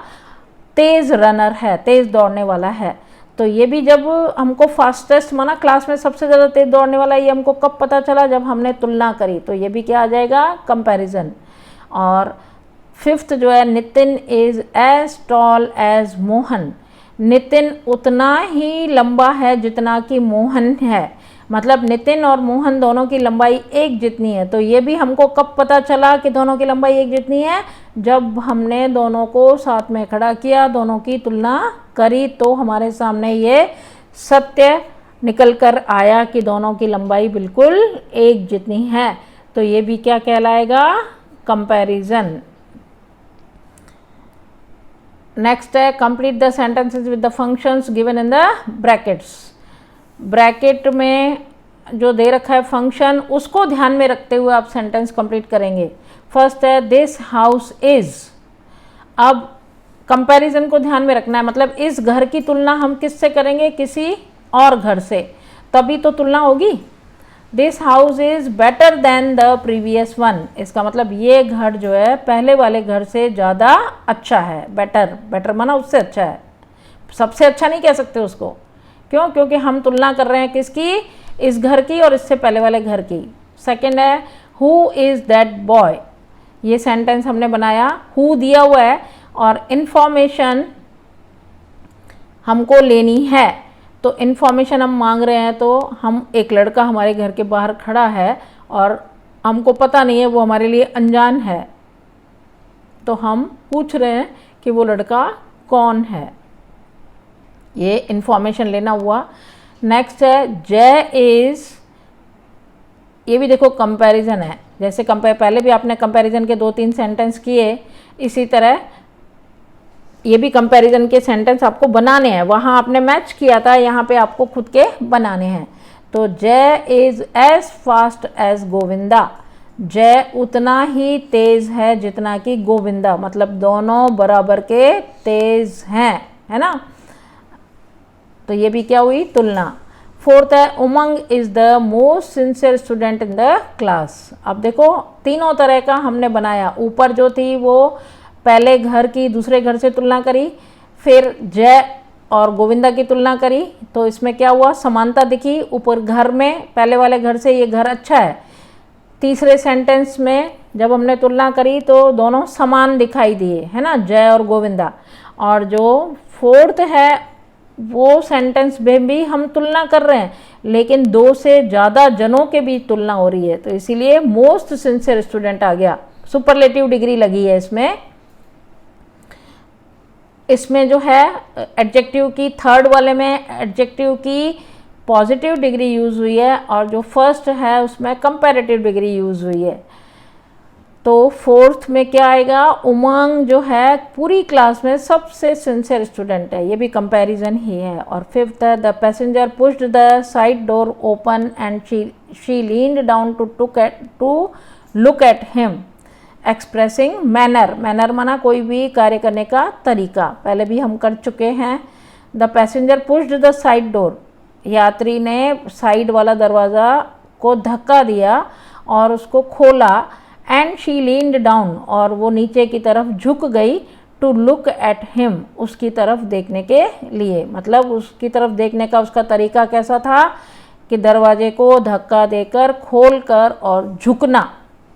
तेज़ रनर है, तेज़ दौड़ने वाला है। तो ये भी जब हमको फास्टेस्ट माना क्लास में सबसे ज़्यादा तेज़ दौड़ने वाला, ये हमको कब पता चला, जब हमने तुलना करी, तो ये भी क्या आ जाएगा, कंपैरिजन। और फिफ्थ जो है Nitin is as tall as Mohan, Nitin उतना ही लंबा है जितना कि मोहन है, मतलब नितिन और मोहन दोनों की लंबाई एक जितनी है, तो ये भी हमको कब पता चला कि दोनों की लंबाई एक जितनी है, जब हमने दोनों को साथ में खड़ा किया, दोनों की तुलना करी, तो हमारे सामने ये सत्य निकल कर आया कि दोनों की लंबाई बिल्कुल एक जितनी है, तो ये भी क्या कहलाएगा, कंपैरिजन। नेक्स्ट है complete the sentences with the functions given in the brackets. Bracket में जो दे रखा है फंक्शन, उसको ध्यान में रखते हुए आप सेंटेंस कंप्लीट करेंगे। फर्स्ट है दिस हाउस इज, अब कंपैरिजन को ध्यान में रखना है, मतलब इस घर की तुलना हम किससे करेंगे, किसी और घर से, तभी तो तुलना होगी। This house is better than the previous one, इसका मतलब ये घर जो है पहले वाले घर से ज़्यादा अच्छा है, बेटर, बेटर माना उससे अच्छा है, सबसे अच्छा नहीं कह सकते उसको, क्यों, क्योंकि हम तुलना कर रहे हैं किसकी, इस घर की और इससे पहले वाले घर की। सेकंड है हु इज़ दैट बॉय, ये सेंटेंस हमने बनाया, हु दिया हुआ है और इन्फॉर्मेशन हमको लेनी है, तो इन्फॉर्मेशन हम मांग रहे हैं, तो हम एक लड़का हमारे घर के बाहर खड़ा है और हमको पता नहीं है, वो हमारे लिए अनजान है, तो हम पूछ रहे हैं कि वो लड़का कौन है, ये इंफॉर्मेशन लेना हुआ। नेक्स्ट है जय इज, ये भी देखो कंपैरिजन है, जैसे पहले भी आपने कंपैरिजन के 2-3 सेंटेंस किए, इसी तरह ये भी कंपैरिजन के सेंटेंस आपको बनाने हैं। वहाँ आपने मैच किया था, यहाँ पे आपको खुद के बनाने हैं। तो Jay is as fast as Govinda, Jay उतना ही तेज है जितना कि गोविंदा, मतलब दोनों बराबर के तेज हैं, है ना। तो ये भी क्या हुई, तुलना। फोर्थ है Umang is the most sincere student in the class. अब देखो तीनों तरह का हमने बनाया, ऊपर जो थी वो पहले घर की दूसरे घर से तुलना करी, फिर जय और गोविंदा की तुलना करी, तो इसमें क्या हुआ, समानता दिखी। ऊपर घर में पहले वाले घर से ये घर अच्छा है। तीसरे सेंटेंस में जब हमने तुलना करी तो दोनों समान दिखाई दिए, है ना, जय और गोविंदा। और जो फोर्थ है वो सेंटेंस में भी हम तुलना कर रहे हैं, लेकिन 2 से ज़्यादा जनों के बीच तुलना हो रही है, तो इसीलिए मोस्ट सिंसियर स्टूडेंट आ गया, सुपरलेटिव डिग्री लगी है इसमें। इसमें जो है एडजेक्टिव की, थर्ड वाले में एडजेक्टिव की पॉजिटिव डिग्री यूज़ हुई है, और जो फर्स्ट है उसमें कंपैरेटिव डिग्री यूज़ हुई है। तो फोर्थ में क्या आएगा, उमंग जो है पूरी क्लास में सबसे सिंसियर स्टूडेंट है, ये भी कंपैरिजन ही है। और फिफ्थ है the passenger pushed the side door open and she leaned down to look at him, expressing manner, manner माना कोई भी कार्य करने का तरीका, पहले भी हम कर चुके हैं। The passenger pushed the side door, यात्री ने साइड वाला दरवाज़ा को धक्का दिया और उसको खोला। एंड शी लीन्ड डाउन, और वो नीचे की तरफ झुक गई, टू लुक एट हिम, उसकी तरफ देखने के लिए, मतलब उसकी तरफ देखने का उसका तरीका कैसा था कि दरवाजे को धक्का देकर खोलकर और झुकना,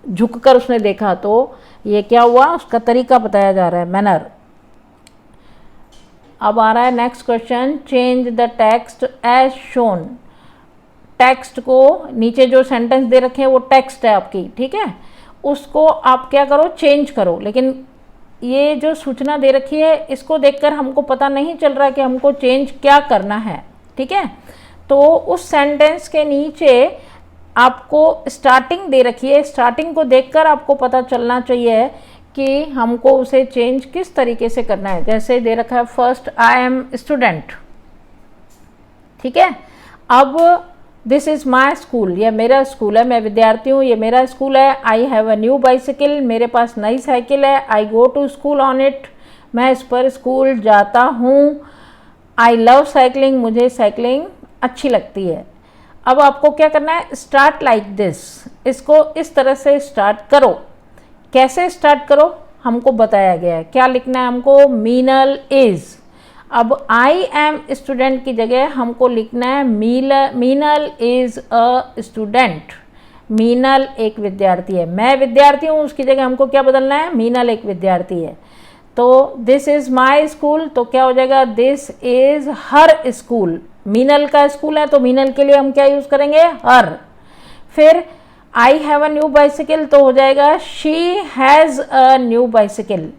झुककर उसने देखा, तो ये क्या हुआ, उसका तरीका बताया जा रहा है, मैनर। अब आ रहा है next question, change the text as shown. Text को, नीचे जो सेंटेंस दे रखे हैं वो टेक्स्ट है आपकी, ठीक है, उसको आप क्या करो, चेंज करो। लेकिन ये जो सूचना दे रखी है इसको देखकर हमको पता नहीं चल रहा कि हमको चेंज क्या करना है, ठीक है। तो उस सेंटेंस के नीचे आपको स्टार्टिंग दे रखी है, स्टार्टिंग को देखकर आपको पता चलना चाहिए कि हमको उसे चेंज किस तरीके से करना है। जैसे दे रखा है फर्स्ट आई एम स्टूडेंट, ठीक है। अब दिस इज़ माई स्कूल, यह मेरा स्कूल है, मैं विद्यार्थी हूँ, ये मेरा स्कूल है। I have a new bicycle, मेरे पास नई साइकिल है। I go to school on it, मैं इस पर स्कूल जाता हूँ। आई लव साइकिलिंग, मुझे साइकिलिंग अच्छी लगती है। अब आपको क्या करना है, स्टार्ट लाइक दिस, इसको इस तरह से स्टार्ट करो। कैसे स्टार्ट करो हमको बताया गया है, क्या लिखना है हमको, मीनल इज़। अब आई एम स्टूडेंट की जगह हमको लिखना है Meenal is a student, Meenal एक विद्यार्थी है। मैं विद्यार्थी हूँ, उसकी जगह हमको क्या बदलना है, मीनल एक विद्यार्थी है। तो दिस इज़ माई स्कूल, तो क्या हो जाएगा, this is her school. Meenal का स्कूल है तो मीनल के लिए हम क्या यूज़ करेंगे, हर। फिर I have a new bicycle, तो हो जाएगा she has a new bicycle.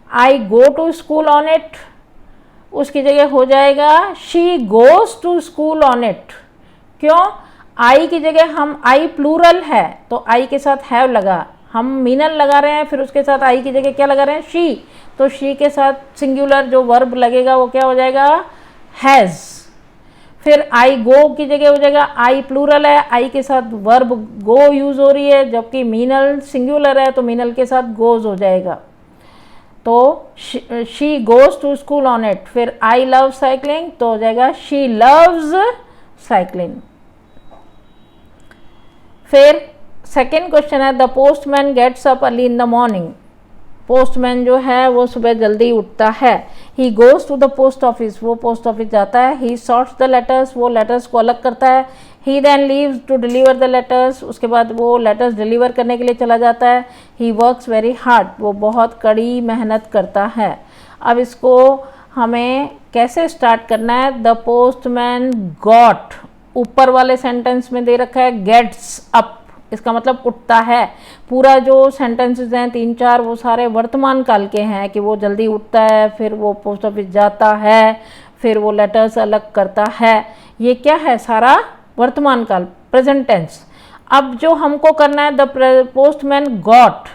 I go to school on it, उसकी जगह हो जाएगा she goes to school on it. क्यों, आई की जगह हम, आई प्लूरल है तो आई के साथ हैव लगा, हम मीनल लगा रहे हैं, फिर उसके साथ आई की जगह क्या लगा रहे हैं, शी, तो शी के साथ सिंगुलर जो वर्ब लगेगा वो क्या हो जाएगा, हैज़। फिर आई गो की जगह हो जाएगा, आई प्लूरल है, आई के साथ वर्ब गो यूज हो रही है, जबकि मीनल सिंगुलर है तो मीनल के साथ गोज हो जाएगा। तो she goes to school on it. फिर आई लव साइकिलिंग, तो हो जाएगा शी लव्स साइकिलिंग। फिर सेकेंड क्वेश्चन है the postman gets up early in the morning. Postman जो है वो सुबह जल्दी उठता है। He goes to the post office, वो पोस्ट ऑफिस जाता है। ही सॉर्ट्स द लेटर्स, वो लेटर्स को अलग करता है। He then leaves to deliver the letters, उसके बाद वो लेटर्स डिलीवर करने के लिए चला जाता है। ही वर्क्स वेरी हार्ड, वो बहुत कड़ी मेहनत करता है। अब इसको हमें कैसे स्टार्ट करना है, द पोस्टमैन गॉट, ऊपर वाले सेंटेंस में दे रखा है गेट्स अप, इसका मतलब उठता है। पूरा जो सेंटेंसेस हैं 3-4 वो सारे वर्तमान काल के हैं कि वो जल्दी उठता है, फिर वो पोस्ट ऑफिस जाता है, फिर वो लेटर्स अलग करता है। ये क्या है? सारा वर्तमान काल, प्रेजेंट टेंस। अब जो हमको करना है द पोस्टमैन गॉट,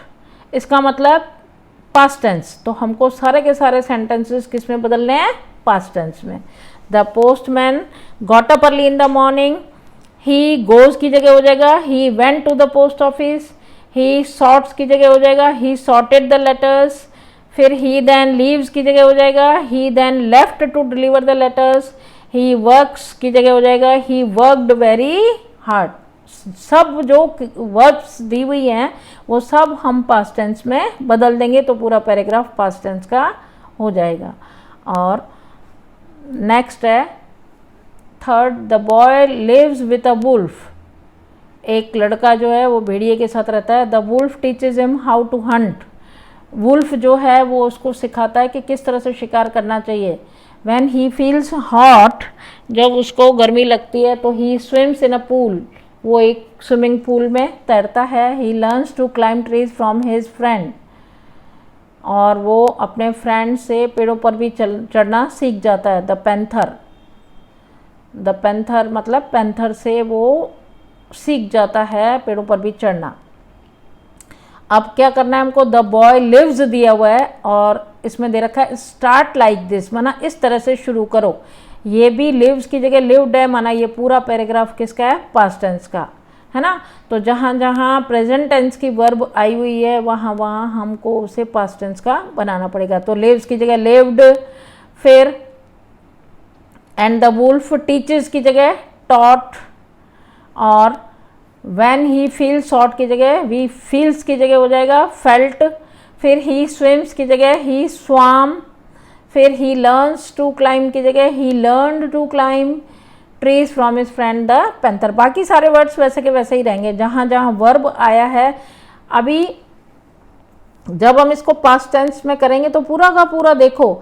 इसका मतलब पास्ट टेंस, तो हमको सारे के सारे सेंटेंसेस किस में बदलने हैं? पास्ट टेंस में। The postman got up early in the morning, he goes की जगह हो जाएगा he went to the post office, he sorts की जगह हो जाएगा ही सॉर्टेड द लेटर्स, फिर ही देन लीव्स की जगह हो जाएगा he then left to deliver the letters, he works की जगह हो जाएगा ही वर्कड वेरी हार्ड। सब जो वर्ब्स दी हुई हैं वो सब हम पास्ट टेंस में बदल देंगे तो पूरा पैराग्राफ पास्ट टेंस का हो जाएगा। और नेक्स्ट है third, the boy lives with a wolf. एक लड़का जो है वो भेड़िए के साथ रहता है। The wolf teaches him how to hunt. Wolf जो है वो उसको सिखाता है कि किस तरह से शिकार करना चाहिए। व्हेन ही फील्स हॉट, जब उसको गर्मी लगती है तो ही स्विम्स इन अ पूल, वो एक स्विमिंग पूल में तैरता है। He learns to climb trees from his friend, और वो अपने फ्रेंड से पेड़ों पर भी चढ़ना सीख जाता है। द पैंथर, द पैंथर मतलब पैंथर से वो सीख जाता है पेड़ों पर भी चढ़ना। अब क्या करना है हमको? द बॉय लिव्स दिया हुआ है और इसमें दे रखा है स्टार्ट लाइक दिस, माना इस तरह से शुरू करो। ये भी लिव्स की जगह लिव्ड है, माना ये पूरा पैराग्राफ किसका है? पास्ट टेंस का है ना। तो जहाँ जहाँ प्रेजेंट टेंस की वर्ब आई हुई है वहाँ वहाँ हमको उसे पास्ट टेंस का बनाना पड़ेगा। तो लिव्स की जगह लिव्ड, फिर एंड द वुल्फ टीचेस की जगह टॉट, और व्हेन ही फील्स शॉर्ट की जगह वी फील्स की जगह हो जाएगा फेल्ट, फिर ही स्विम्स की जगह ही स्वाम, फिर ही लर्न्स टू क्लाइंब की जगह he learned to climb trees from his friend the panther. बाकी सारे वर्ड्स वैसे के वैसे ही रहेंगे जहाँ जहाँ वर्ब आया है। अभी जब हम इसको पास्ट टेंस में करेंगे तो पूरा का पूरा देखो,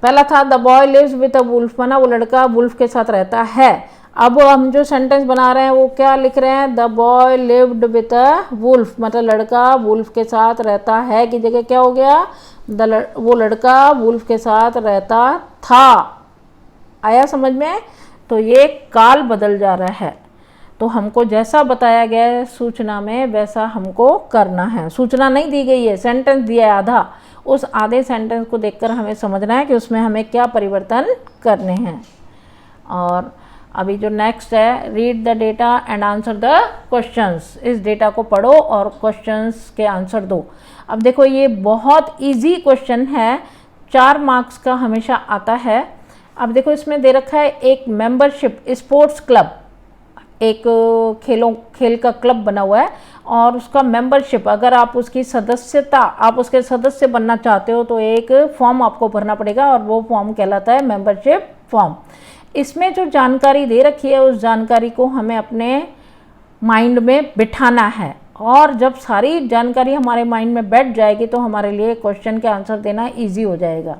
पहला था the boy lives with a wolf, माना वो लड़का वुल्फ के साथ रहता है। अब हम जो सेंटेंस बना रहे हैं वो क्या लिख रहे हैं? The boy lived with a wolf, मतलब लड़का वुल्फ के साथ रहता है की जगह क्या हो गया? वो लड़का वुल्फ के साथ रहता था। आया समझ में? तो ये काल बदल जा रहा है। तो हमको जैसा बताया गया है सूचना में वैसा हमको करना है। सूचना नहीं दी गई है, सेंटेंस दिया है आधा, उस आधे सेंटेंस को देखकर हमें समझना है कि उसमें हमें क्या परिवर्तन करने हैं। और अभी जो नेक्स्ट है, read the data and answer the questions. इस डेटा को पढ़ो और क्वेश्चंस के आंसर दो। अब देखो ये बहुत इजी क्वेश्चन है, 4 मार्क्स का हमेशा आता है। अब देखो इसमें दे रखा है एक मेंबरशिप स्पोर्ट्स क्लब, एक खेल का क्लब बना हुआ है और उसका मेंबरशिप, अगर आप उसकी सदस्यता, आप उसके सदस्य बनना चाहते हो तो एक फॉर्म आपको भरना पड़ेगा और वो फॉर्म कहलाता है मेंबरशिप फॉर्म। इसमें जो जानकारी दे रखी है उस जानकारी को हमें अपने माइंड में बिठाना है, और जब सारी जानकारी हमारे माइंड में बैठ जाएगी तो हमारे लिए क्वेश्चन के आंसर देना इजी हो जाएगा।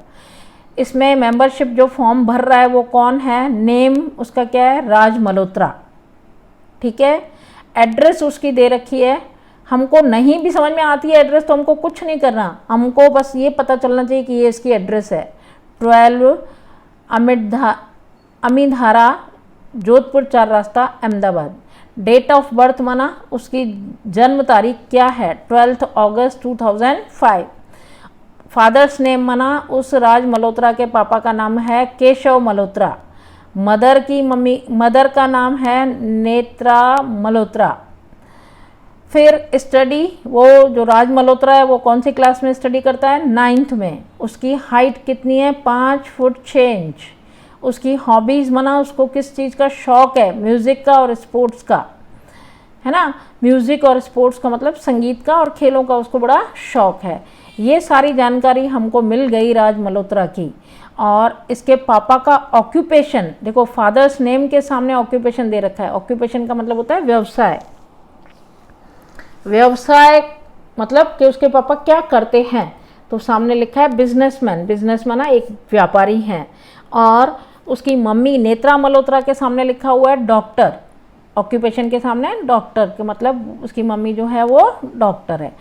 इसमें मेंबरशिप जो फॉर्म भर रहा है वो कौन है? नेम उसका क्या है? राज मल्होत्रा, ठीक है। एड्रेस उसकी दे रखी है, हमको नहीं भी समझ में आती है एड्रेस तो हमको कुछ नहीं करना, हमको बस ये पता चलना चाहिए कि ये इसकी एड्रेस है। 12 अमीधारा, जोधपुर 4 रास्ता, अहमदाबाद। डेट ऑफ बर्थ माना उसकी जन्म तारीख क्या है? 12 अगस्त 2005। फादर्स नेम माना उस राज मल्होत्रा के पापा का नाम है केशव मल्होत्रा। मदर का नाम है नेत्रा मल्होत्रा। फिर स्टडी, वो जो राज मल्होत्रा है वो कौन सी क्लास में स्टडी करता है? 9th में। उसकी हाइट कितनी है? 5 फुट 6 इंच। उसकी हॉबीज़ माना उसको किस चीज़ का शौक़ है? म्यूज़िक का और स्पोर्ट्स का, है ना। म्यूज़िक और स्पोर्ट्स का मतलब संगीत का, और खेलों का उसको बड़ा शौक़ है। ये सारी जानकारी हमको मिल गई राज मल्होत्रा की। और इसके पापा का ऑक्यूपेशन, देखो फादर्स नेम के सामने ऑक्यूपेशन दे रखा है। ऑक्यूपेशन का मतलब होता है व्यवसाय। व्यवसाय मतलब कि उसके पापा क्या करते हैं, तो सामने लिखा है बिजनेसमैन। बिजनेसमैन एक व्यापारी हैं। और उसकी मम्मी नेत्रा मल्होत्रा के सामने लिखा हुआ है डॉक्टर। ऑक्यूपेशन के सामने डॉक्टर के मतलब उसकी मम्मी जो है वो डॉक्टर है।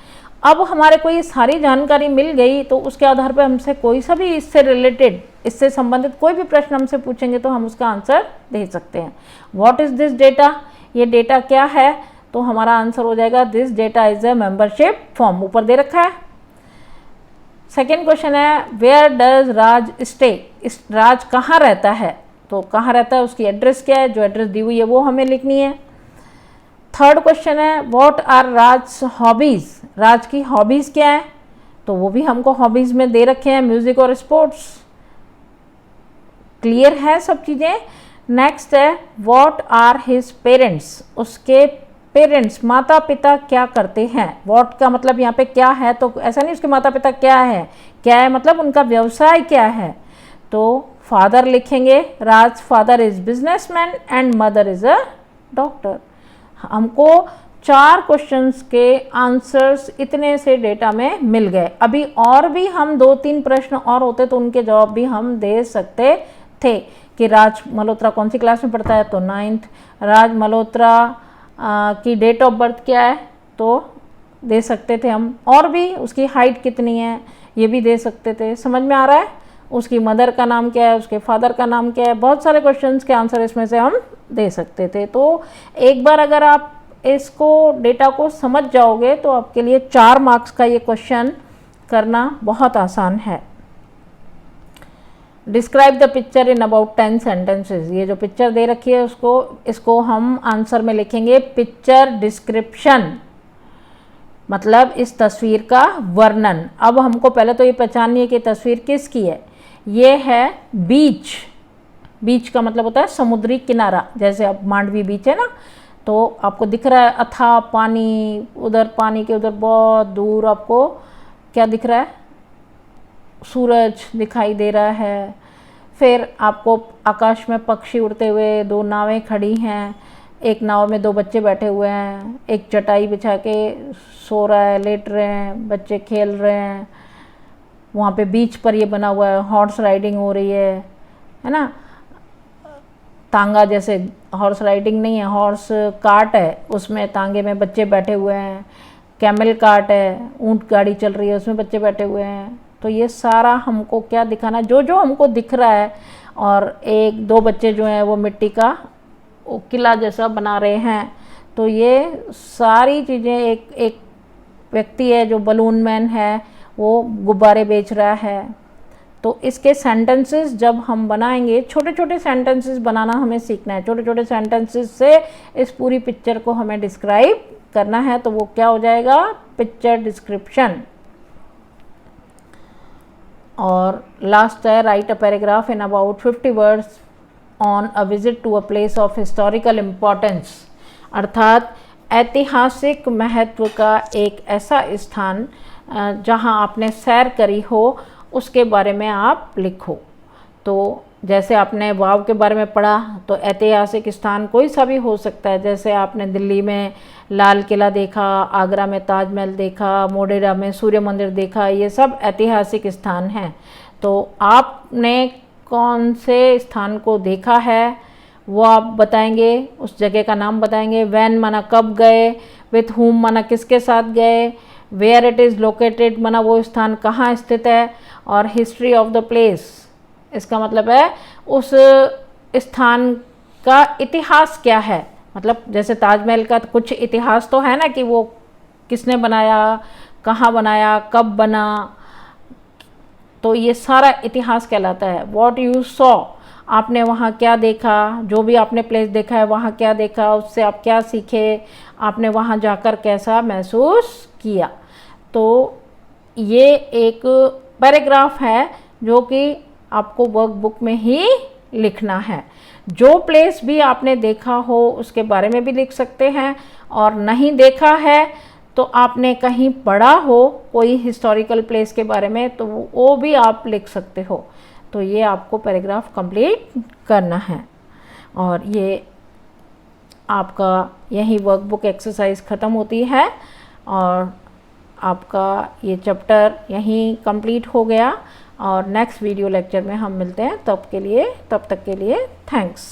अब हमारे को ये सारी जानकारी मिल गई तो उसके आधार पर हमसे कोई सा भी इससे रिलेटेड, इससे संबंधित कोई भी प्रश्न हमसे पूछेंगे तो हम उसका आंसर दे सकते हैं। व्हाट इज दिस डेटा, ये डेटा क्या है, तो हमारा आंसर हो जाएगा this data is a membership form, ऊपर दे रखा है। सेकेंड क्वेश्चन है वेयर डज राज स्टे, इस राज कहाँ रहता है, तो कहाँ रहता है उसकी एड्रेस क्या है, जो एड्रेस दी हुई है वो हमें लिखनी है। थर्ड क्वेश्चन है व्हाट आर राज हॉबीज, राज की हॉबीज क्या है, तो वो भी हमको हॉबीज में दे रखे हैं, म्यूजिक और स्पोर्ट्स। क्लियर है सब चीजें। नेक्स्ट है व्हाट आर हिज पेरेंट्स, उसके पेरेंट्स माता पिता क्या करते हैं। व्हाट का मतलब यहाँ पे क्या है, तो ऐसा नहीं उसके माता पिता क्या है, क्या है मतलब उनका व्यवसाय क्या है, तो फादर लिखेंगे, Raj father is businessman and mother is a doctor. हमको 4 क्वेश्चंस के आंसर्स इतने से डेटा में मिल गए। अभी और भी हम 2-3 प्रश्न और होते तो उनके जवाब भी हम दे सकते थे कि राज मल्होत्रा कौन सी क्लास में पढ़ता है, तो 9th। राज मल्होत्रा की डेट ऑफ बर्थ क्या है, तो दे सकते थे हम, और भी उसकी हाइट कितनी है ये भी दे सकते थे। समझ में आ रहा है, उसकी मदर का नाम क्या है, उसके फादर का नाम क्या है, बहुत सारे क्वेश्चंस के आंसर इसमें से हम दे सकते थे। तो एक बार अगर आप इसको डेटा को समझ जाओगे तो आपके लिए 4 मार्क्स का ये क्वेश्चन करना बहुत आसान है। Describe the picture in about 10 sentences, ये जो पिक्चर दे रखी है इसको हम आंसर में लिखेंगे पिक्चर डिस्क्रिप्शन, मतलब इस तस्वीर का वर्णन। अब हमको पहले तो ये पहचानिए कि तस्वीर किसकी है। ये है बीच, बीच का मतलब होता है समुद्री किनारा, जैसे अब मांडवी बीच है ना, तो आपको दिख रहा है अथाह पानी, उधर पानी के उधर बहुत दूर आपको क्या दिख रहा है, सूरज दिखाई दे रहा है। फिर आपको आकाश में पक्षी उड़ते हुए, 2 नावें खड़ी हैं, एक नाव में 2 बच्चे बैठे हुए हैं, एक चटाई बिछा के सो रहा है, लेट रहे हैं, बच्चे खेल रहे हैं। वहाँ पे बीच पर ये बना हुआ है, हॉर्स राइडिंग हो रही है ना, तांगा जैसे, हॉर्स राइडिंग नहीं है, हॉर्स कार्ट है, उसमें तांगे में बच्चे बैठे हुए हैं। कैमल कार्ट है, ऊंट गाड़ी चल रही है, उसमें बच्चे बैठे हुए हैं। तो ये सारा हमको क्या दिखाना, जो जो हमको दिख रहा है, और 1-2 बच्चे जो हैं वो मिट्टी का किला जैसा बना रहे हैं। तो ये सारी चीज़ें, एक व्यक्ति है जो बलून मैन है, वो गुब्बारे बेच रहा है। तो इसके सेंटेंसेस जब हम बनाएंगे, छोटे छोटे सेंटेंसेस बनाना हमें सीखना है, छोटे छोटे सेंटेंसेस से इस पूरी पिक्चर को हमें डिस्क्राइब करना है, तो वो क्या हो जाएगा, पिक्चर डिस्क्रिप्शन। और लास्ट है write a paragraph in about 50 words on a visit to a place of historical importance, अर्थात ऐतिहासिक महत्व का एक ऐसा स्थान जहां आपने सैर करी हो, उसके बारे में आप लिखो। तो जैसे आपने वाव के बारे में पढ़ा, तो ऐतिहासिक स्थान कोई सा भी हो सकता है। जैसे आपने दिल्ली में लाल किला देखा, आगरा में ताजमहल देखा, मोढेरा में सूर्य मंदिर देखा, ये सब ऐतिहासिक स्थान हैं। तो आपने कौन से स्थान को देखा है वो आप बताएंगे, उस जगह का नाम बताएंगे। व्हेन माना कब गए, विथ हुम माना किसके साथ गए, वेयर इट इज़ लोकेटेड माना वो स्थान कहाँ स्थित है, और हिस्ट्री ऑफ द प्लेस इसका मतलब है उस स्थान का इतिहास क्या है। मतलब जैसे ताजमहल का कुछ इतिहास तो है ना, कि वो किसने बनाया, कहाँ बनाया, कब बना, तो ये सारा इतिहास कहलाता है। व्हाट यू सॉ, आपने वहाँ क्या देखा, जो भी आपने प्लेस देखा है वहाँ क्या देखा, उससे आप क्या सीखे, आपने वहाँ जाकर कैसा महसूस किया। तो ये एक पैराग्राफ है जो कि आपको वर्कबुक में ही लिखना है। जो प्लेस भी आपने देखा हो उसके बारे में भी लिख सकते हैं, और नहीं देखा है तो आपने कहीं पढ़ा हो कोई हिस्टोरिकल प्लेस के बारे में, तो वो भी आप लिख सकते हो। तो ये आपको पैराग्राफ कंप्लीट करना है, और ये आपका यही वर्कबुक एक्सरसाइज ख़त्म होती है, और आपका ये चैप्टर यहीं कंप्लीट हो गया। और नेक्स्ट वीडियो लेक्चर में हम मिलते हैं, तब तक के लिए थैंक्स।